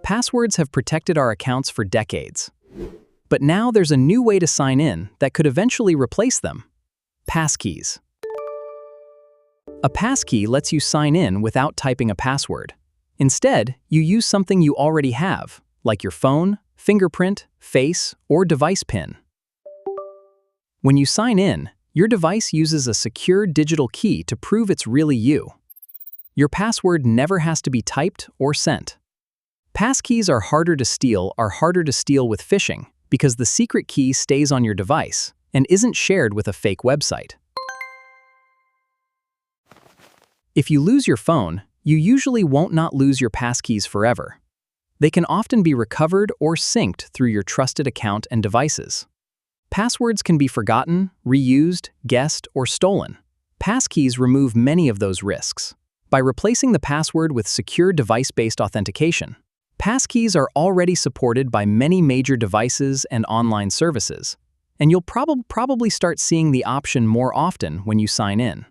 Passwords have protected our accounts for decades. But now there's a new way to sign in that could eventually replace them: passkeys. A passkey lets you sign in without typing a password. Instead, you use something you already have, like your phone, fingerprint, face, or device PIN. When you sign in, your device uses a secure digital key to prove it's really you. Your password never has to be typed or sent. Passkeys are harder to steal with phishing because the secret key stays on your device and isn't shared with a fake website. If you lose your phone, you usually won't not lose your passkeys forever. They can often be recovered or synced through your trusted account and devices. Passwords can be forgotten, reused, guessed, or stolen. Passkeys remove many of those risks. By replacing the password with secure device-based authentication, passkeys are already supported by many major devices and online services, and you'll probably start seeing the option more often when you sign in.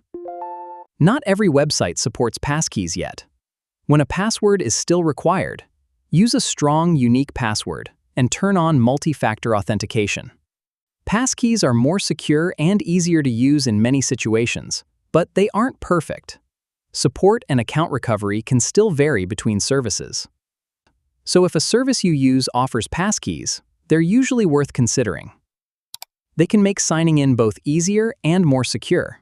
Not every website supports passkeys yet. When a password is still required, use a strong, unique password and turn on multi-factor authentication. Passkeys are more secure and easier to use in many situations, but they aren't perfect. Support and account recovery can still vary between services. So if a service you use offers passkeys, they're usually worth considering. They can make signing in both easier and more secure.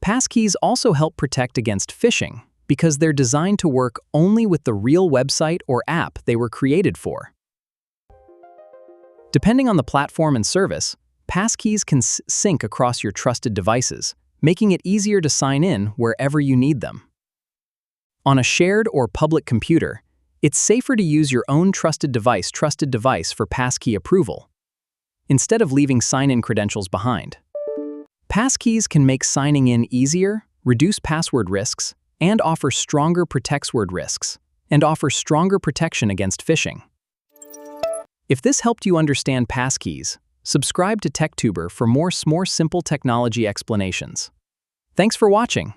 Passkeys also help protect against phishing because they're designed to work only with the real website or app they were created for. Depending on the platform and service, passkeys can sync across your trusted devices, making it easier to sign in wherever you need them. On a shared or public computer, it's safer to use your own trusted device for passkey approval, instead of leaving sign-in credentials behind. Passkeys can make signing in easier, reduce password risks, and offer stronger protection against phishing. If this helped you understand passkeys, subscribe to TechTuber for more simple technology explanations. Thanks for watching.